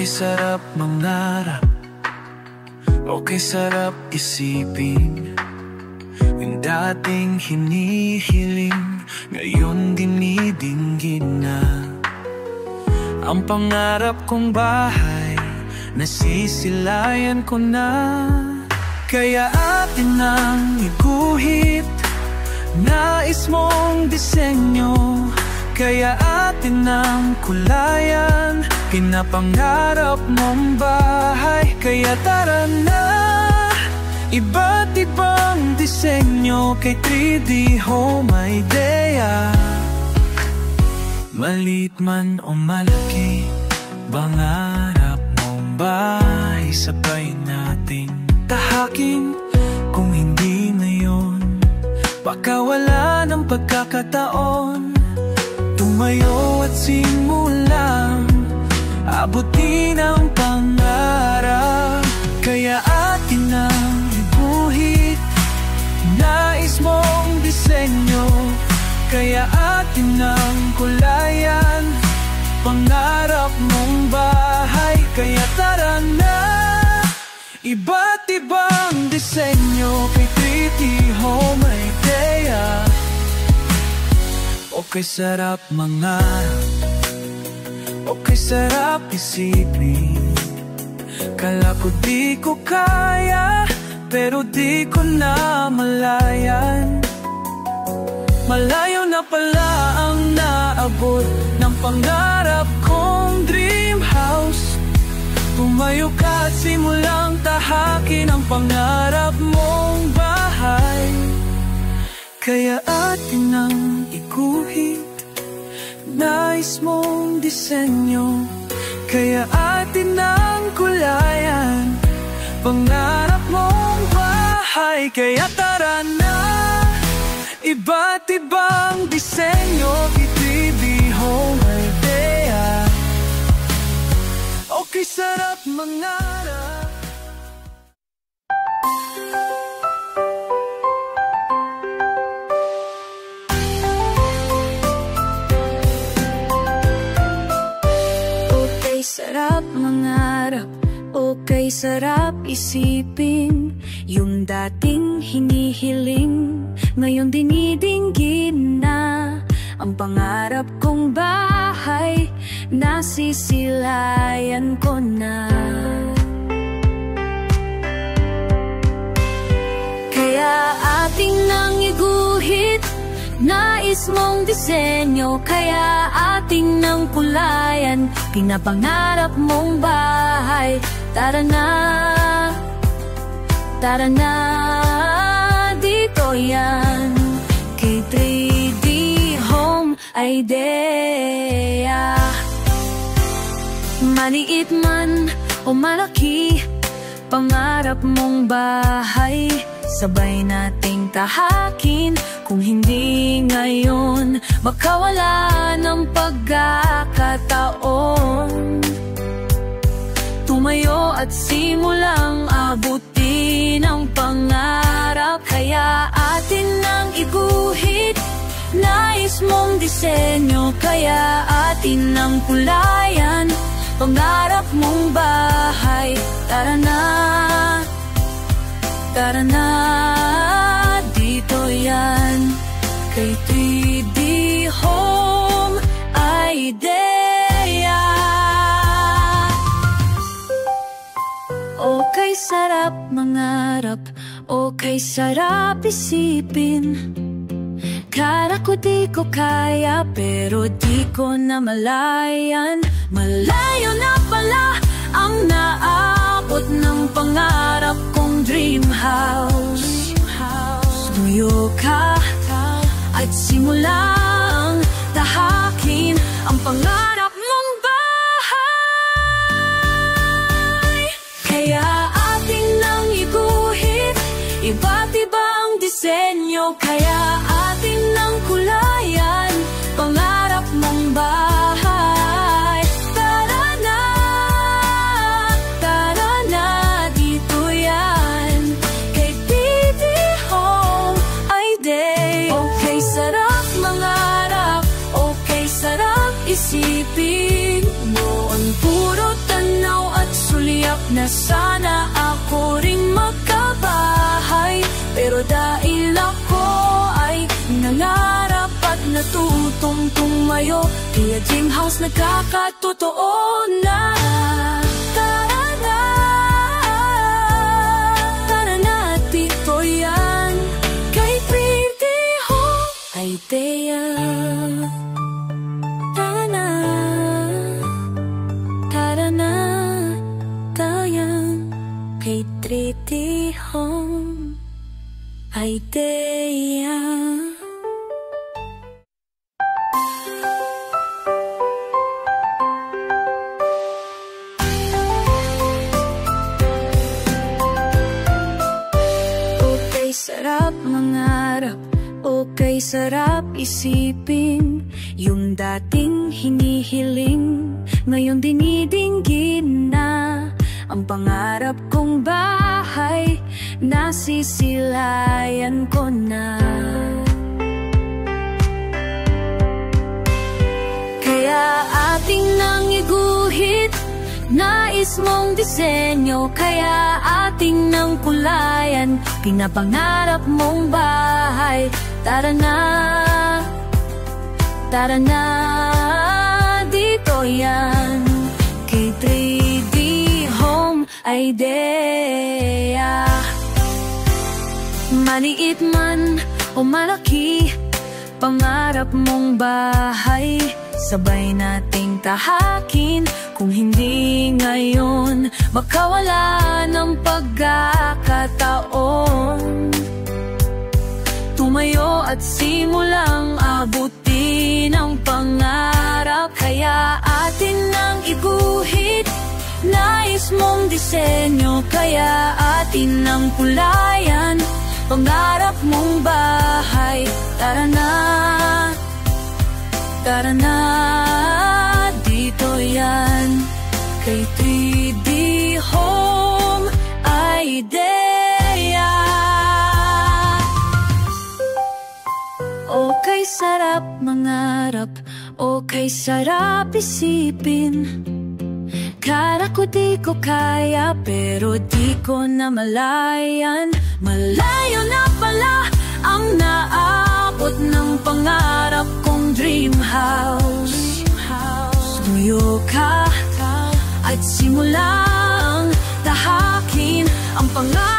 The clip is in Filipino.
sarap mangarap, okay sarap isipin. Yung dating hinihiling, ngayon dinidinggin na. Ang pangarap kong bahay, nasisilayan ko na. Kaya atin nang iguhit, nais mong disenyo. Kaya atin nang kulayan, pinapangarap mong bahay. Kaya tara na, iba't ibang disenyo kay 3D Home Idea. Maliit man o malaki, pangarap mong bahay, sabay nating tahakin. Kung hindi ngayon, baka wala ng pagkakataon. Tumayo at simulang abutin ang pangarap. Kaya atin ang iguhit, nais mong disenyo. Kaya atin ang kulayan, pangarap mong bahay. Kaya tara na, iba't ibang disenyo kay 3D Home Idea. Okay sarap mangarap, okay sarap isipin. Kala ko di ko kaya, pero di ko na malayan. Malayo na pala ang naabot ng pangarap kong dream house. Tumayo ka at simulang tahakin ang pangarap mong bahay. Kaya atin ang iguhit, nais mong disenyo. Kaya atin ang kulayan, pangarap mong bahay. Kaya tara na, iba't ibang disenyo kay 3D Home Idea. Okay sarap mangarap. Okay sarap mangarap, okay sarap isipin. Yung dating hinihiling, ngayon dinidinggin na. Ang pangarap kong bahay, nasisilayan ko na. Kaya ating nang iguhit, nais mong disenyo. Kaya ating nang kulayan, pinapangarap mong bahay. Tara na, tara na, dito yan kay 3D Home Idea. Maliit man o malaki, pangarap mong bahay, sabay nating tahakin. Kung hindi ngayon, baka wala ng pagkakataon. Tumayo at simulang abutin ang pangarap. Kaya atin nang iguhit, nais mong disenyo. Kaya atin nang kulayan, pangarap mong bahay. Tara na, tara na, dito yan kay 3D Home Idea. Okay sarap mangarap, okay sarap isipin. Kala ko di ko kaya, pero di ko na malayan. Malayo na pala ang naabot ng pangarap kong dream house. Tumayo ka at simulang tahakin ang pangarap mong bahay. Kaya ating nang iguhit, iba't ibang disenyo. Kaya ating nang kulayan, pangarap mong bahay. Tara na, dito yan kay 3D Home Idea. Okay sarap mangarap, okay sarap isip. na sana ako ring magkabahay. Pero dahil ako ay nangarap at natutong tumayo, kaya dream house nagkakatotoo na. Tara na, tara na, dito yan kay Pretty Home Idea. Tara na, tara na, tayan kay Pretty Home Idea. Okay, sarap mangarap, okay, sarap isipin. Yung dating hinihiling, ngayon dinidinggin na. Ang pangarap kong bahay, nasisilayan ko na. Kaya ating nang iguhit, nais mong disenyo. Kaya ating nang kulayan, pinapangarap mong bahay. Tara na, tara na, dito yan kay 3D Home Idea. Maliit man o malaki, pangarap mong bahay, sabay nating tahakin. Kung hindi ngayon, makawala ng pagkakataon. Tumayo at simulang abutin ang pangarap. Kaya atin nang iguhit, nais mong disenyo. Kaya atin nang kulayan, pangarap mong bahay. Tara na, tara na, dito yan kay 3D Home Idea. Okay, sarap mangarap, okay, sarap isipin. Kala ko di ko kaya, pero di ko na malayan. Malayo na pala ang naabot ng pangarap kong dream house. Tuyo ka at simulang tahakin ang pangarap